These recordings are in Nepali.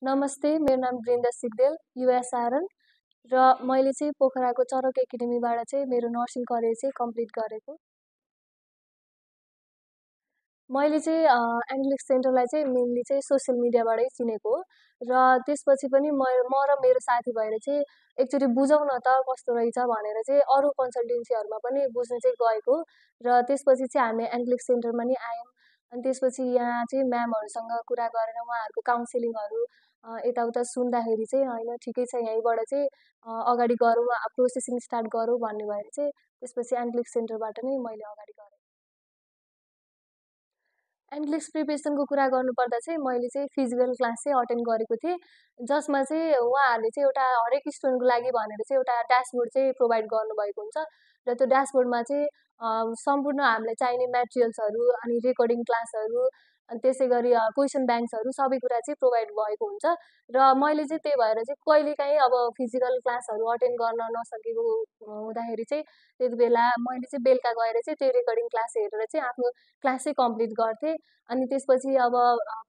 नमस्ते, मेरो नाम वृन्दा सिग्देल, युएस आरएन र मैले चाहिँ पोखराको चरक एकाडेमीबाट चाहिँ मेरो नर्सिङ करियर चाहिँ कम्प्लिट गरेको। मैले चाहिँ एनालिटिक्स सेन्टरलाई चाहिँ मेनली चाहिँ सोसियल मिडियाबाटै चिनेको हो र त्यसपछि पनि म र मेरो साथी भएर चाहिँ एकचोटि बुझौँ न त कस्तो रहेछ भनेर चाहिँ अरू कन्सल्टेन्सीहरूमा पनि बुझ्न चाहिँ गएको र त्यसपछि चाहिँ हामी एनालिटिक्स सेन्टरमा नि आयौँ। अनि त्यसपछि यहाँ चाहिँ म्यामहरूसँग कुरा गरेर उहाँहरूको काउन्सिलिङहरू यताउता सुन्दाखेरि चाहिँ होइन ठिकै छ यहीँबाट चाहिँ अगाडि गरौँ प्रोसेसिङ स्टार्ट गरौँ भन्ने भएर चाहिँ त्यसपछि एनालिटिक्स सेन्टरबाट नै मैले अगाडि गरेँ। एनालिटिक्स प्रिपरेसनको कुरा गर्नुपर्दा चाहिँ मैले चाहिँ फिजिकल क्लास चाहिँ अटेन्ड गरेको थिएँ, जसमा चाहिँ उहाँहरूले चाहिँ एउटा हरेक स्टुडेन्टको लागि भनेर चाहिँ एउटा ड्यासबोर्ड चाहिँ प्रोभाइड गर्नुभएको हुन्छ र त्यो ड्यासबोर्डमा चाहिँ सम्पूर्ण हामीलाई चाहिने मेटेरियल्सहरू अनि रेकर्डिङ क्लासहरू अनि त्यसै गरी क्वेसन ब्याङ्क्सहरू सबै कुरा चाहिँ प्रोभाइड भएको हुन्छ र मैले चाहिँ त्यही भएर चाहिँ कहिलेकाहीँ अब फिजिकल क्लासहरू अटेन्ड गर्न नसकेको हुँदाखेरि चाहिँ त्यति बेला मैले चाहिँ बेलुका गएर चाहिँ त्यो रेकर्डिङ क्लास हेरेर चाहिँ आफ्नो क्लास चाहिँ कम्प्लिट गर्थेँ। अनि त्यसपछि अब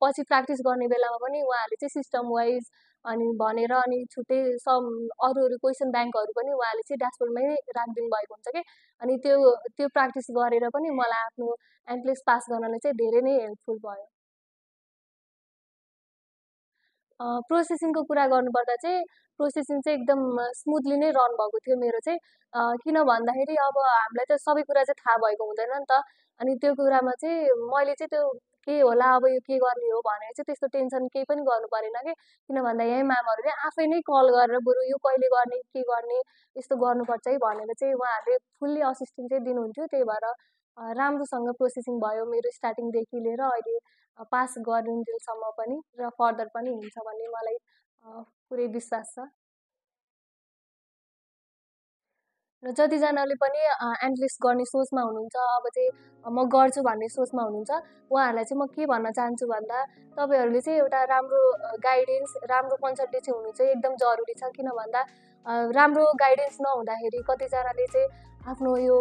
पछि प्र्याक्टिस गर्ने बेलामा पनि उहाँहरूले चाहिँ सिस्टम वाइज अनि भनेर अनि छुट्टै अरू अरू क्वेसन ब्याङ्कहरू पनि उहाँले चाहिँ ड्यासबोर्डमै राखिदिनु भएको हुन्छ कि अनि त्यो प्र्याक्टिस गरेर पनि मलाई आफ्नो एनालिटिक्स पास गर्नलाई चाहिँ धेरै नै हेल्पफुल भयो। प्रोसेसिङको कुरा गर्नुपर्दा चाहिँ प्रोसेसिङ चाहिँ एकदम स्मुथली नै रन भएको थियो मेरो चाहिँ किन भन्दाखेरि अब हामीलाई त सबै कुरा चाहिँ थाहा भएको हुँदैन नि त अनि त्यो कुरामा चाहिँ मैले चाहिँ त्यो के होला अब यो के गर्ने हो भनेर चाहिँ त्यस्तो टेन्सन केही पनि गर्नु परेन कि किन भन्दा यहीँ म्यामहरूले आफै नै कल गरेर बरु यो कहिले गर्ने के गर्ने यस्तो गर्नुपर्छ है भनेर चाहिँ उहाँहरूले फुल्ली असिस्टेन्ट चाहिँ दिनुहुन्थ्यो त्यही भएर राम्रोसँग प्रोसेसिङ भयो मेरो स्टार्टिङदेखि लिएर अहिले पास गरिन्जेलसम्म पनि र फर्दर पनि हुन्छ भन्ने मलाई पुरै विश्वास छ। र जतिजनाले पनि एनालिटिक्स गर्ने सोचमा हुनुहुन्छ अब चाहिँ म गर्छु भन्ने सोचमा हुनुहुन्छ उहाँहरूलाई चाहिँ म के भन्न चाहन्छु भन्दा तपाईँहरूले चाहिँ एउटा राम्रो गाइडेन्स राम्रो कन्सल्टेन्सी हुनु चाहिँ एकदम जरुरी छ किन भन्दा राम्रो गाइडेन्स नहुँदाखेरि कतिजनाले चाहिँ आफ्नो यो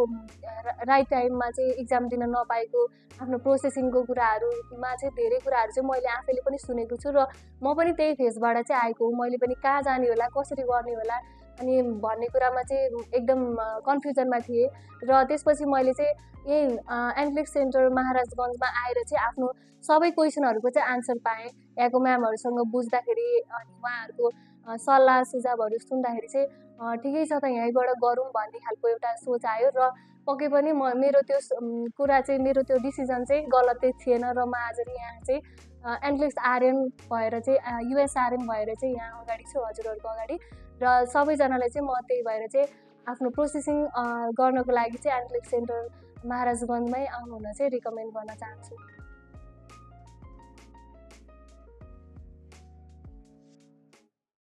राइट टाइममा चाहिँ इक्जाम दिन नपाएको आफ्नो प्रोसेसिङको कुराहरूमा चाहिँ धेरै कुराहरू चाहिँ मैले आफैले पनि सुनेको छु र म पनि त्यही फेजबाट चाहिँ आएको हो मैले पनि कहाँ जाने होला कसरी गर्ने होला अनि भन्ने कुरामा चाहिँ एकदम कन्फ्युजनमा थिएँ र त्यसपछि मैले चाहिँ यही एनालिटिक्स सेन्टर महाराजगञ्जमा आएर चाहिँ आफ्नो सबै क्वेसनहरूको चाहिँ आन्सर पाएँ यहाँको म्यामहरूसँग बुझ्दाखेरि अनि उहाँहरूको सल्लाह सुझावहरू सुन्दाखेरि चाहिँ ठिकै छ त यहीँबाट गरौँ भन्ने खालको एउटा सोच आयो र पक्कै पनि मेरो त्यो कुरा चाहिँ मेरो त्यो डिसिजन चाहिँ गलतै थिएन र म आज यहाँ चाहिँ एनालिटिक्स आरएन भएर चाहिँ युएस आरएन भएर चाहिँ यहाँ अगाडि छु हजुरहरूको अगाडि र सबैजनालाई चाहिँ म त्यही भएर चाहिँ आफ्नो प्रोसेसिङ गर्नको लागि चाहिँ एनालिटिक्स सेन्टर महाराजगञ्जमै आउनु हुन चाहिँ रिकमेन्ड गर्न चाहन्छु।